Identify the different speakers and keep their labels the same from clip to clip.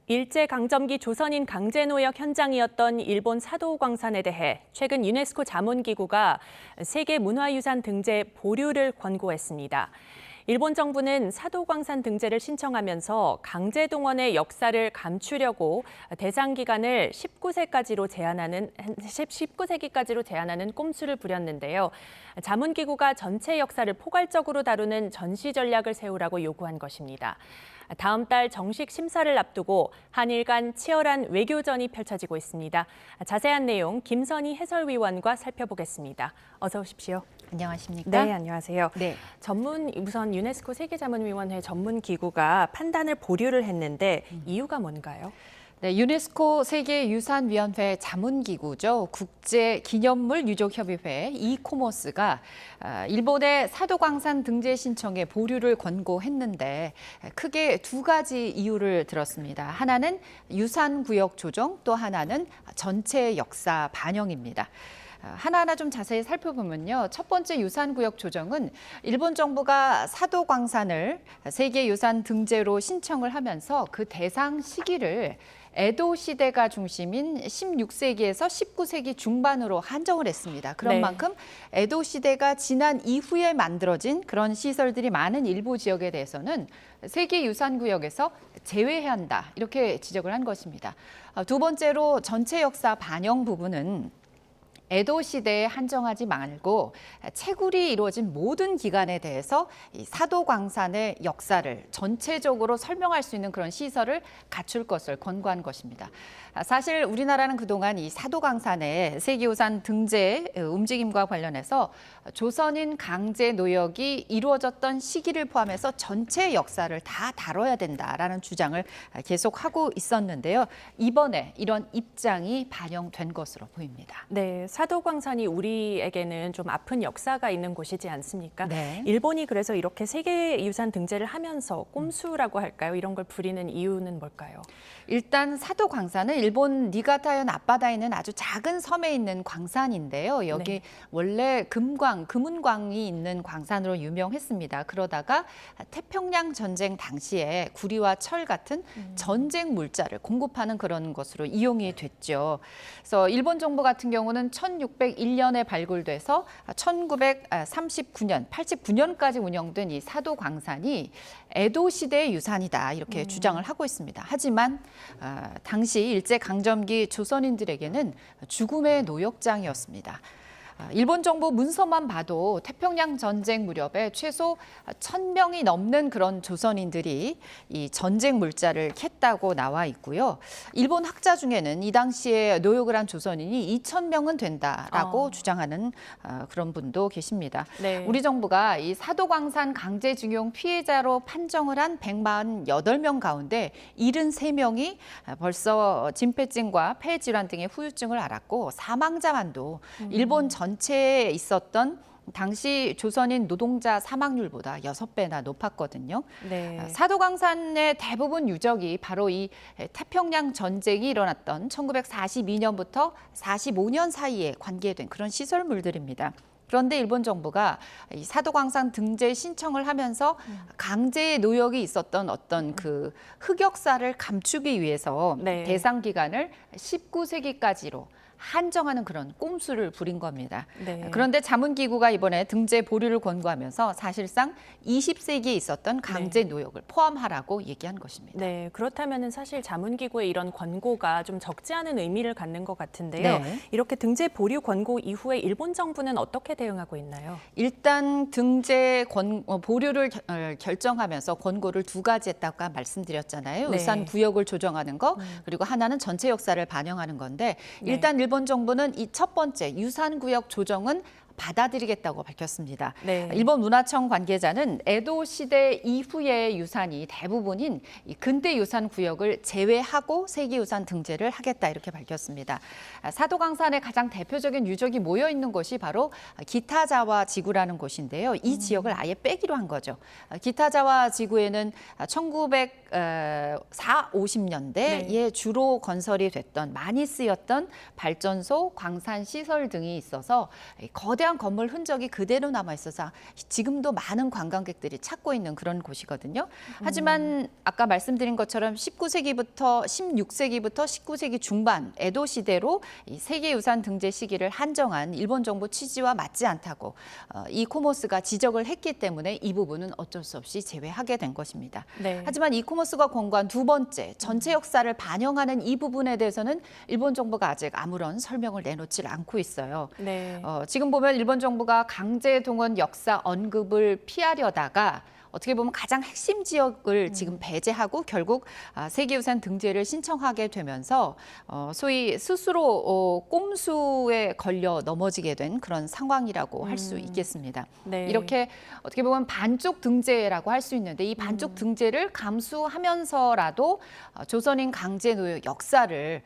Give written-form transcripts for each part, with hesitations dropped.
Speaker 1: 일제강점기 조선인 강제노역 현장이었던 일본 사도광산에 대해 최근 유네스코 자문기구가 세계문화유산 등재 보류를 권고했습니다. 일본 정부는 사도광산 등재를 신청하면서 강제동원의 역사를 감추려고 대상 기간을 19세기까지로 제한하는 꼼수를 부렸는데요. 자문기구가 전체 역사를 포괄적으로 다루는 전시 전략을 세우라고 요구한 것입니다. 다음 달 정식 심사를 앞두고 한일 간 치열한 외교전이 펼쳐지고 있습니다. 자세한 내용 김선희 해설위원과 살펴보겠습니다. 어서 오십시오.
Speaker 2: 안녕하십니까?
Speaker 1: 네, 안녕하세요.
Speaker 2: 네.
Speaker 1: 우선 유네스코 세계자문위원회 전문기구가 판단을 보류를 했는데 이유가 뭔가요?
Speaker 2: 네, 유네스코 세계유산위원회 자문기구죠. 국제기념물유족협의회 이코모스가 일본의 사도광산 등재 신청에 보류를 권고했는데 크게 두 가지 이유를 들었습니다. 하나는 유산구역 조정, 또 하나는 전체 역사 반영입니다. 하나하나 좀 자세히 살펴보면요. 첫 번째 유산구역 조정은 일본 정부가 사도광산을 세계유산 등재로 신청을 하면서 그 대상 시기를 에도 시대가 중심인 16세기에서 19세기 중반으로 한정을 했습니다. 그런
Speaker 1: 네.
Speaker 2: 만큼 에도 시대가 지난 이후에 만들어진 그런 시설들이 많은 일부 지역에 대해서는 세계유산구역에서 제외해야 한다. 이렇게 지적을 한 것입니다. 두 번째로 전체 역사 반영 부분은 에도 시대에 한정하지 말고 채굴이 이루어진 모든 기간에 대해서 이 사도광산의 역사를 전체적으로 설명할 수 있는 그런 시설을 갖출 것을 권고한 것입니다. 사실 우리나라는 그동안 이 사도광산의 세계유산 등재 움직임과 관련해서 조선인 강제 노역이 이루어졌던 시기를 포함해서 전체 역사를 다 다뤄야 된다라는 주장을 계속하고 있었는데요. 이번에 이런 입장이 반영된 것으로 보입니다.
Speaker 1: 네, 사도광산이 우리에게는 좀 아픈 역사가 있는 곳이지 않습니까?
Speaker 2: 네.
Speaker 1: 일본이 그래서 이렇게 세계유산 등재를 하면서 꼼수라고 할까요? 이런 걸 부리는 이유는 뭘까요?
Speaker 2: 일단 사도광산은 일본 니가타현 앞바다에 있는 아주 작은 섬에 있는 광산인데요. 여기
Speaker 1: 네.
Speaker 2: 원래 금은광이 있는 광산으로 유명했습니다. 그러다가 태평양 전쟁 당시에 구리와 철 같은 전쟁 물자를 공급하는 그런 것으로 이용이 됐죠. 그래서 일본 정부 같은 경우는 1601년에 발굴돼서 1939년, 89년까지 운영된 이 사도광산이 에도 시대의 유산이다 이렇게 주장을 하고 있습니다. 하지만 당시 일제강점기 조선인들에게는 죽음의 노역장이었습니다. 일본 정부 문서만 봐도 태평양 전쟁 무렵에 최소 1,000명이 넘는 그런 조선인들이 이 전쟁 물자를 캤다고 나와 있고요. 일본 학자 중에는 이 당시에 노역을 한 조선인이 2,000명은 된다라고 주장하는 그런 분도 계십니다.
Speaker 1: 네.
Speaker 2: 우리 정부가 이 사도광산 강제징용 피해자로 판정을 한 148명 가운데 73명이 벌써 진폐증과 폐질환 등의 후유증을 앓았고 사망자만도 일본 전체에 있었던 당시 조선인 노동자 사망률보다 6배나 높았거든요.
Speaker 1: 네.
Speaker 2: 사도광산의 대부분 유적이 바로 이 태평양 전쟁이 일어났던 1942년부터 45년 사이에 관계된 그런 시설물들입니다. 그런데 일본 정부가 이 사도광산 등재 신청을 하면서 강제 노역이 있었던 어떤 그 흑역사를 감추기 위해서
Speaker 1: 네.
Speaker 2: 대상 기간을 19세기까지로 한정하는 그런 꼼수를 부린 겁니다.
Speaker 1: 네.
Speaker 2: 그런데 자문기구가 이번에 등재 보류를 권고하면서 사실상 20세기에 있었던 강제 노역을 포함하라고 얘기한 것입니다.
Speaker 1: 네, 그렇다면 사실 자문기구의 이런 권고가 좀 적지 않은 의미를 갖는 것 같은데요.
Speaker 2: 네.
Speaker 1: 이렇게 등재 보류 권고 이후에 일본 정부는 어떻게 대응하고 있나요?
Speaker 2: 일단 등재 보류를 결정하면서 권고를 두 가지 했다고 말씀드렸잖아요.
Speaker 1: 네.
Speaker 2: 우선 구역을 조정하는 거, 그리고 하나는 전체 역사를 반영하는 건데 일단 일본 정부는 이 첫 번째 유산구역 조정은 받아들이겠다고 밝혔습니다.
Speaker 1: 네.
Speaker 2: 일본 문화청 관계자는 에도 시대 이후의 유산이 대부분인 이 근대 유산 구역을 제외하고 세계유산 등재를 하겠다 이렇게 밝혔습니다. 사도광산의 가장 대표적인 유적이 모여 있는 곳이 바로 기타자와 지구라는 곳인데요. 이 지역을 아예 빼기로 한 거죠. 기타자와 지구에는 1950년대에 주로 건설이 됐던 많이 쓰였던 발전소, 광산 시설 등이 있어서 거대한 거대한 건물 흔적이 그대로 남아 있어서 지금도 많은 관광객들이 찾고 있는 그런 곳이거든요. 하지만 아까 말씀드린 것처럼 19세기부터 19세기 중반 에도 시대로 이 세계유산 등재 시기를 한정한 일본 정부 취지와 맞지 않다고 이코모스가 지적을 했기 때문에 이 부분은 어쩔 수 없이 제외하게 된 것입니다.
Speaker 1: 네.
Speaker 2: 하지만 이코모스가 권고한 두 번째 전체 역사를 반영하는 이 부분에 대해서는 일본 정부가 아직 아무런 설명을 내놓지 않고 있어요.
Speaker 1: 네.
Speaker 2: 지금 보면 일본 정부가 강제 동원 역사 언급을 피하려다가 어떻게 보면 가장 핵심 지역을 지금 배제하고 결국 세계유산 등재를 신청하게 되면서 소위 스스로 꼼수에 걸려 넘어지게 된 그런 상황이라고 할 수 있겠습니다.
Speaker 1: 네.
Speaker 2: 이렇게 어떻게 보면 반쪽 등재라고 할 수 있는데 이 반쪽 등재를 감수하면서라도 조선인 강제 노역 역사를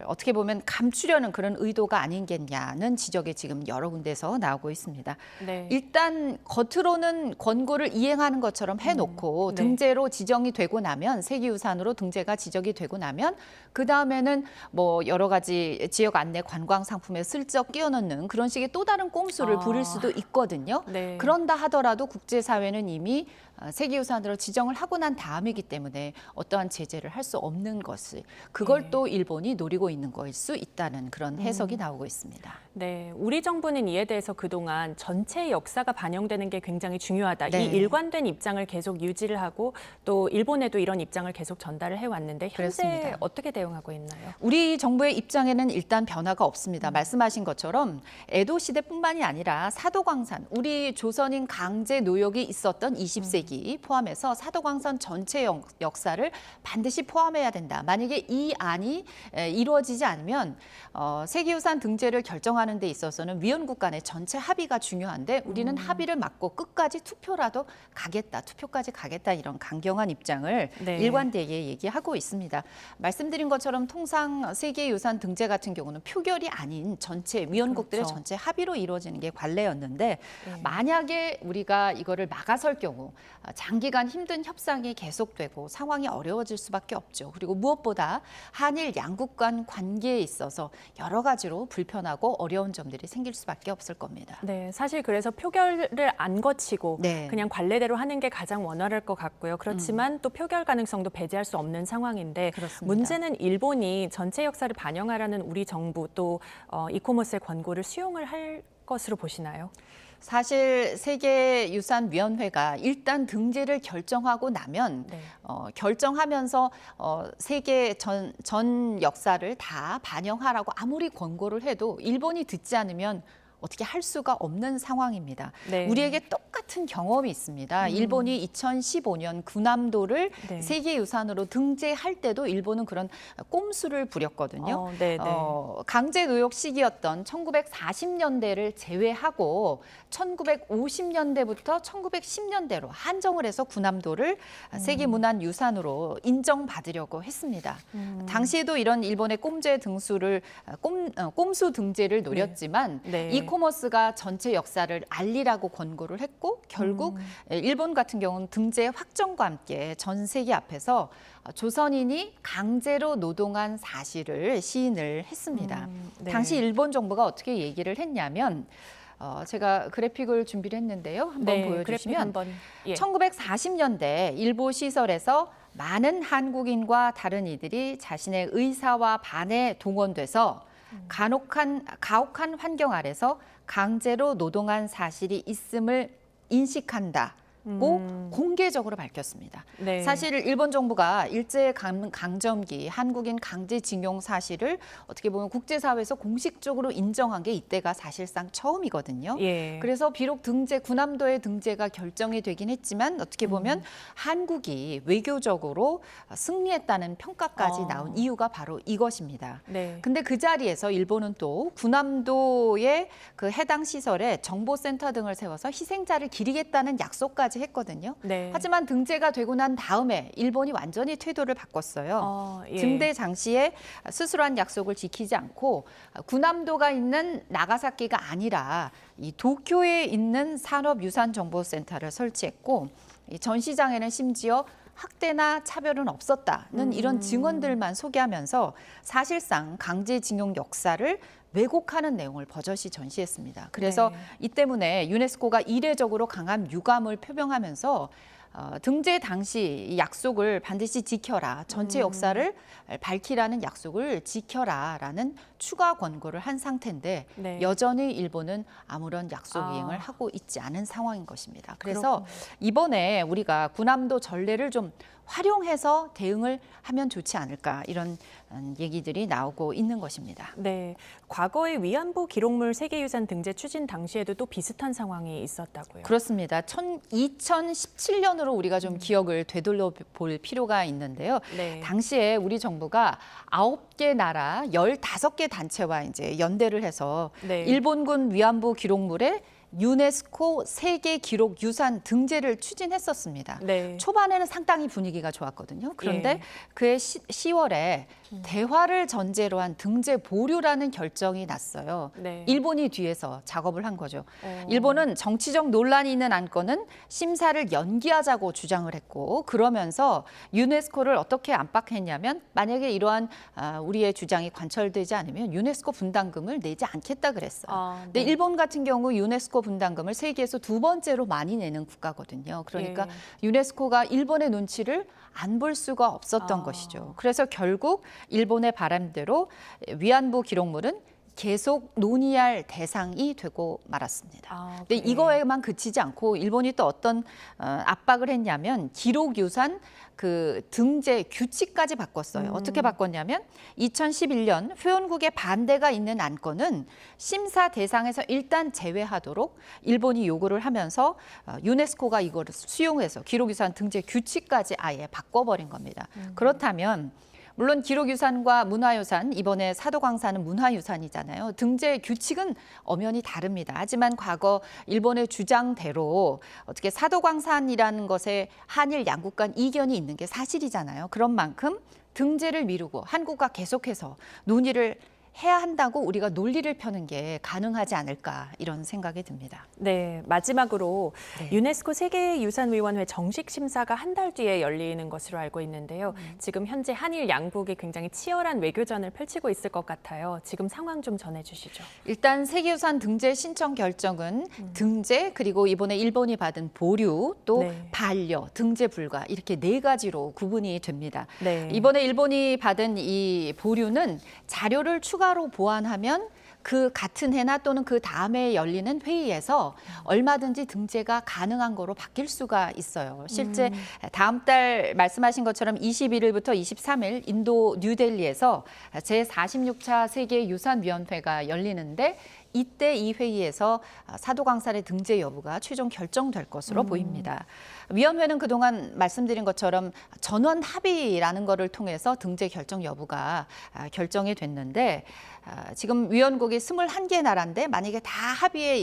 Speaker 2: 어떻게 보면 감추려는 그런 의도가 아닌겠냐는 지적이 지금 여러 군데서 나오고 있습니다.
Speaker 1: 네.
Speaker 2: 일단 겉으로는 권고를 이행하는 것처럼 해놓고
Speaker 1: 네.
Speaker 2: 등재로 지정이 되고 나면 세계유산으로 등재가 지정이 되고 나면 그 다음에는 뭐 여러 가지 지역 안내 관광 상품에 슬쩍 끼워 넣는 그런 식의 또 다른 꼼수를 부릴 수도 있거든요.
Speaker 1: 네.
Speaker 2: 그런다 하더라도 국제사회는 이미 세계유산으로 지정을 하고 난 다음이기 때문에 어떠한 제재를 할 수 없는 것을 그걸
Speaker 1: 네.
Speaker 2: 또 일본이 노리고 있는 거일 수 있다는 그런 해석이 나오고 있습니다.
Speaker 1: 네, 우리 정부는 이에 대해서 그동안 전체 역사가 반영되는 게 굉장히 중요하다.
Speaker 2: 네.
Speaker 1: 이 일관된 입장을 계속 유지를 하고 또 일본에도 이런 입장을 계속 전달을 해왔는데 현재
Speaker 2: 그렇습니다.
Speaker 1: 어떻게 대응하고 있나요?
Speaker 2: 우리 정부의 입장에는 일단 변화가 없습니다. 말씀하신 것처럼 에도 시대뿐만이 아니라 사도광산, 우리 조선인 강제 노역이 있었던 20세기 포함해서 사도광산 전체 역사를 반드시 포함해야 된다. 만약에 이 안이 이루어지지 않으면 세계유산 등재를 결정하는 데 있어서는 위원국 간의 전체 합의가 중요한데 우리는 합의를 막고 끝까지 투표까지 가겠다 이런 강경한 입장을
Speaker 1: 네.
Speaker 2: 일관되게 얘기하고 있습니다. 말씀드린 것처럼 통상 세계유산 등재 같은 경우는 표결이 아닌 전체 위원국들의
Speaker 1: 그렇죠.
Speaker 2: 전체 합의로 이루어지는 게 관례였는데 만약에 우리가 이거를 막아설 경우 장기간 힘든 협상이 계속되고 상황이 어려워질 수밖에 없죠. 그리고 무엇보다 한일 양국 간 관계에 있어서 여러 가지로 불편하고 어려운 점들이 생길 수밖에 없을 겁니다.
Speaker 1: 네, 사실 그래서 표결을 안 거치고
Speaker 2: 네.
Speaker 1: 그냥 관례대로 하는 게 가장 원활할 것 같고요. 그렇지만 또 표결 가능성도 배제할 수 없는 상황인데
Speaker 2: 그렇습니다.
Speaker 1: 문제는 일본이 전체 역사를 반영하라는 우리 정부 또 이코모스의 권고를 수용을 할 것으로 보시나요?
Speaker 2: 사실 세계유산위원회가 일단 등재를 결정하고 나면
Speaker 1: 네.
Speaker 2: 결정하면서 세계 전 역사를 다 반영하라고 아무리 권고를 해도 일본이 듣지 않으면 어떻게 할 수가 없는 상황입니다.
Speaker 1: 네.
Speaker 2: 우리에게 똑같은 경험이 있습니다. 일본이 2015년 군함도를
Speaker 1: 네.
Speaker 2: 세계유산으로 등재할 때도 일본은 그런 꼼수를 부렸거든요.
Speaker 1: 네, 네.
Speaker 2: 강제 노역 시기였던 1940년대를 제외하고 1950년대부터 1910년대로 한정을 해서 군함도를 세계문화유산으로 인정받으려고 했습니다. 당시에도 이런 일본의 꼼수 등재를 노렸지만
Speaker 1: 네.
Speaker 2: 이코모스가 전체 역사를 알리라고 권고를 했고 결국 일본 같은 경우는 등재 확정과 함께 전 세계 앞에서 조선인이 강제로 노동한 사실을 시인을 했습니다.
Speaker 1: 네.
Speaker 2: 당시 일본 정부가 어떻게 얘기를 했냐면 제가 그래픽을 준비를 했는데요. 한번
Speaker 1: 네, 그래픽
Speaker 2: 보여주시면
Speaker 1: 한번. 예.
Speaker 2: 1940년대 일부 시설에서 많은 한국인과 다른 이들이 자신의 의사와 반에 동원돼서 가혹한 환경 아래서 강제로 노동한 사실이 있음을 인식한다고 공개적으로 밝혔습니다.
Speaker 1: 네.
Speaker 2: 사실 일본 정부가 일제 강점기 한국인 강제징용 사실을 어떻게 보면 국제사회에서 공식적으로 인정한 게 이때가 사실상 처음이거든요.
Speaker 1: 예.
Speaker 2: 그래서 비록 군함도의 등재가 결정이 되긴 했지만 어떻게 보면 한국이 외교적으로 승리했다는 평가까지 나온 이유가 바로 이것입니다.
Speaker 1: 네.
Speaker 2: 근데 그 자리에서 일본은 또 군함도의 그 해당 시설에 정보센터 등을 세워서 희생자를 기리겠다는 약속까지 했거든요.
Speaker 1: 네.
Speaker 2: 하지만 등재가 되고 난 다음에 일본이 완전히 태도를 바꿨어요.
Speaker 1: 예.
Speaker 2: 등대 당시에 스스로 한 약속을 지키지 않고 군함도가 있는 나가사키가 아니라 이 도쿄에 있는 산업유산정보센터를 설치했고 이 전시장에는 심지어 학대나 차별은 없었다는 이런 증언들만 소개하면서 사실상 강제징용 역사를 왜곡하는 내용을 버젓이 전시했습니다. 그래서
Speaker 1: 네.
Speaker 2: 이 때문에 유네스코가 이례적으로 강한 유감을 표명하면서 등재 당시 이 약속을 반드시 지켜라. 전체 역사를 밝히라는 약속을 지켜라라는 추가 권고를 한 상태인데
Speaker 1: 네.
Speaker 2: 여전히 일본은 아무런 약속
Speaker 1: 아.
Speaker 2: 이행을 하고 있지 않은 상황인 것입니다. 그래서
Speaker 1: 그렇군요.
Speaker 2: 이번에 우리가 군함도 전례를 좀 활용해서 대응을 하면 좋지 않을까 이런 얘기들이 나오고 있는 것입니다.
Speaker 1: 네, 과거의 위안부 기록물 세계유산 등재 추진 당시에도 또 비슷한 상황이 있었다고요.
Speaker 2: 그렇습니다. 2017년으로 우리가 좀 기억을 되돌려 볼 필요가 있는데요.
Speaker 1: 네.
Speaker 2: 당시에 우리 정부가 9개 나라 15개 단체와 이제 연대를 해서
Speaker 1: 네.
Speaker 2: 일본군 위안부 기록물에 유네스코 세계 기록 유산 등재를 추진했었습니다.
Speaker 1: 네.
Speaker 2: 초반에는 상당히 분위기가 좋았거든요. 그런데
Speaker 1: 예.
Speaker 2: 그해 10월에 대화를 전제로 한 등재 보류라는 결정이 났어요.
Speaker 1: 네.
Speaker 2: 일본이 뒤에서 작업을 한 거죠.
Speaker 1: 어.
Speaker 2: 일본은 정치적 논란이 있는 안건은 심사를 연기하자고 주장을 했고 그러면서 유네스코를 어떻게 압박했냐면 만약에 이러한 우리의 주장이 관철되지 않으면 유네스코 분담금을 내지 않겠다 그랬어요.
Speaker 1: 아,
Speaker 2: 근데
Speaker 1: 네.
Speaker 2: 일본 같은 경우 유네스코 분담금을 세계에서 두 번째로 많이 내는 국가거든요. 그러니까 유네스코가 일본의 눈치를 안 볼 수가 없었던
Speaker 1: 아.
Speaker 2: 것이죠. 그래서 결국 일본의 바람대로 위안부 기록물은 계속 논의할 대상이 되고 말았습니다.
Speaker 1: 아,
Speaker 2: 근데 이거에만 그치지 않고 일본이 또 어떤 압박을 했냐면 기록유산 그 등재 규칙까지 바꿨어요. 어떻게 바꿨냐면 2011년 회원국의 반대가 있는 안건은 심사 대상에서 일단 제외하도록 일본이 요구를 하면서 유네스코가 이거를 수용해서 기록유산 등재 규칙까지 아예 바꿔버린 겁니다. 그렇다면 물론 기록유산과 문화유산, 이번에 사도광산은 문화유산이잖아요. 등재 규칙은 엄연히 다릅니다. 하지만 과거 일본의 주장대로 어떻게 사도광산이라는 것에 한일 양국 간 이견이 있는 게 사실이잖아요. 그런 만큼 등재를 미루고 한국과 계속해서 논의를 해야 한다고 우리가 논리를 펴는 게 가능하지 않을까 이런 생각이 듭니다.
Speaker 1: 네, 마지막으로
Speaker 2: 네.
Speaker 1: 유네스코 세계유산위원회 정식 심사가 한 달 뒤에 열리는 것으로 알고 있는데요. 지금 현재 한일 양국이 굉장히 치열한 외교전을 펼치고 있을 것 같아요. 지금 상황 좀 전해주시죠.
Speaker 2: 일단 세계유산 등재 신청 결정은 등재 그리고 이번에 일본이 받은 보류 또
Speaker 1: 네.
Speaker 2: 반려 등재 불가 이렇게 네 가지로 구분이 됩니다.
Speaker 1: 네.
Speaker 2: 이번에 일본이 받은 이 보류는 자료를 추가로 보완하면 그 같은 해나 또는 그 다음에 열리는 회의에서 얼마든지 등재가 가능한 거로 바뀔 수가 있어요. 실제 다음 달 말씀하신 것처럼 21일부터 23일 인도 뉴델리에서 제46차 세계유산위원회가 열리는데 이때 이 회의에서 사도광산의 등재 여부가 최종 결정될 것으로 보입니다. 위원회는 그동안 말씀드린 것처럼 전원 합의라는 거를 통해서 등재 결정 여부가 결정이 됐는데 지금 위원국이 21개 나라인데 만약에 다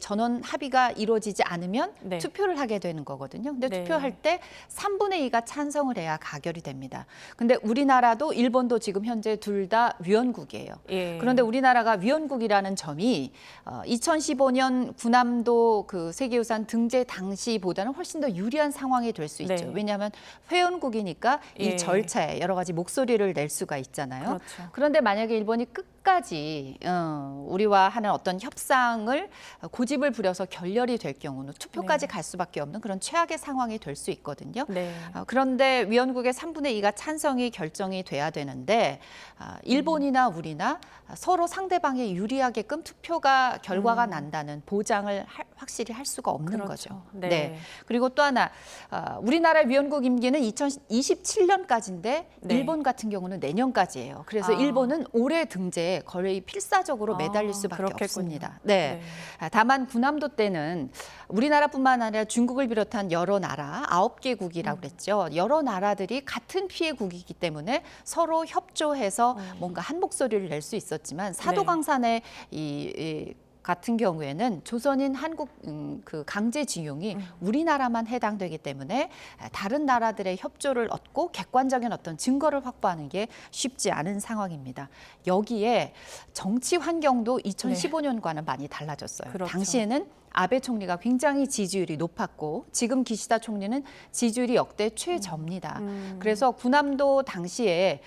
Speaker 2: 전원 합의가 이루어지지 않으면
Speaker 1: 네.
Speaker 2: 투표를 하게 되는 거거든요. 근데
Speaker 1: 네.
Speaker 2: 투표할 때 3분의 2가 찬성을 해야 가결이 됩니다. 근데 우리나라도 일본도 지금 현재 둘 다 위원국이에요.
Speaker 1: 예.
Speaker 2: 그런데 우리나라가 위원국이라는 점이 2015년 군함도 그 세계유산 등재 당시보다는 훨씬 더 유리한 상황이 될 수 있죠.
Speaker 1: 네.
Speaker 2: 왜냐하면 회원국이니까
Speaker 1: 예.
Speaker 2: 이 절차에 여러 가지 목소리를 낼 수가 있잖아요.
Speaker 1: 그렇죠.
Speaker 2: 그런데 만약에 일본이 끝까지 우리와 하는 어떤 협상을 고집을 부려서 결렬이 될 경우는 투표까지 갈 수밖에 없는 그런 최악의 상황이 될 수 있거든요.
Speaker 1: 네.
Speaker 2: 그런데 위원국의 3분의 2가 찬성이 결정이 돼야 되는데 일본이나 우리나 서로 상대방에 유리하게끔 투표가 결과가 난다는 보장을 확실히 할 수가 없는
Speaker 1: 그렇죠.
Speaker 2: 거죠.
Speaker 1: 네.
Speaker 2: 그리고 또 하나 우리나라 위원국 임기는 2027년까지인데
Speaker 1: 네.
Speaker 2: 일본 같은 경우는 내년까지예요. 그래서 일본은 올해 등재에 거의 필사적으로 매달릴 수밖에
Speaker 1: 그렇겠군요.
Speaker 2: 없습니다. 네. 다만 군함도 때는 우리나라뿐만 아니라 중국을 비롯한 여러 나라 9개국이라고 그랬죠. 여러 나라들이 같은 피해국이기 때문에 서로 협조해서 뭔가 한 목소리를 낼 수 있었지만 사도광산의 이 같은 경우에는 조선인 한국 그 강제징용이 우리나라만 해당되기 때문에 다른 나라들의 협조를 얻고 객관적인 어떤 증거를 확보하는 게 쉽지 않은 상황입니다. 여기에 정치 환경도 2015년과는 많이 달라졌어요.
Speaker 1: 그렇죠.
Speaker 2: 당시에는 아베 총리가 굉장히 지지율이 높았고 지금 기시다 총리는 지지율이 역대 최저입니다. 그래서 군함도 당시에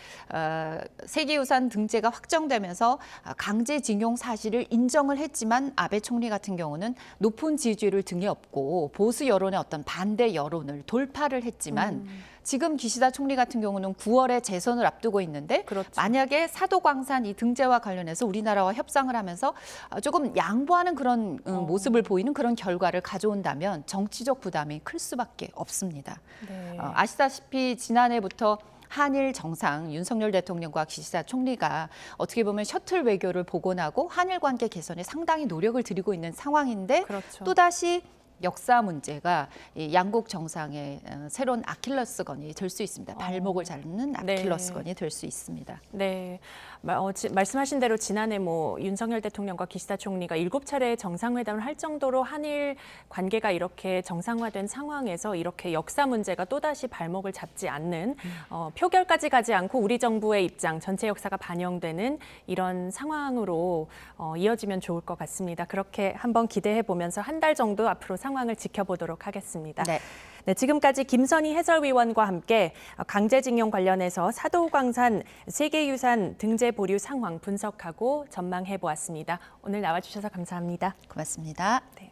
Speaker 2: 세계유산 등재가 확정되면서 강제징용 사실을 인정을 했지만 아베 총리 같은 경우는 높은 지지율을 등에 업고 보수 여론의 어떤 반대 여론을 돌파를 했지만 지금 기시다 총리 같은 경우는 9월에 재선을 앞두고 있는데
Speaker 1: 그렇죠.
Speaker 2: 만약에 사도광산 이 등재와 관련해서 우리나라와 협상을 하면서 조금 양보하는 그런 모습을 보이는 그런 결과를 가져온다면 정치적 부담이 클 수밖에 없습니다.
Speaker 1: 네.
Speaker 2: 아시다시피 지난해부터 한일 정상 윤석열 대통령과 기시다 총리가 어떻게 보면 셔틀 외교를 복원하고 한일 관계 개선에 상당히 노력을 들이고 있는 상황인데
Speaker 1: 그렇죠.
Speaker 2: 또다시 역사 문제가 이 양국 정상의 새로운 아킬레스건이 될 수 있습니다. 발목을 잡는 아킬레스건이 될 수 있습니다.
Speaker 1: 네, 말씀하신 대로 지난해 윤석열 대통령과 기시다 총리가 7차례 정상회담을 할 정도로 한일 관계가 이렇게 정상화된 상황에서 이렇게 역사 문제가 또다시 발목을 잡지 않는 표결까지 가지 않고 우리 정부의 입장, 전체 역사가 반영되는 이런 상황으로 이어지면 좋을 것 같습니다. 그렇게 한번 기대해 보면서 한 달 정도 앞으로 상황을 지켜보도록 하겠습니다.
Speaker 2: 네.
Speaker 1: 네, 지금까지 김선희 해설위원과 함께 강제징용 관련해서 사도광산 세계유산 등재 보류 상황 분석하고 전망해 보았습니다. 오늘 나와주셔서 감사합니다.
Speaker 2: 고맙습니다.
Speaker 1: 네.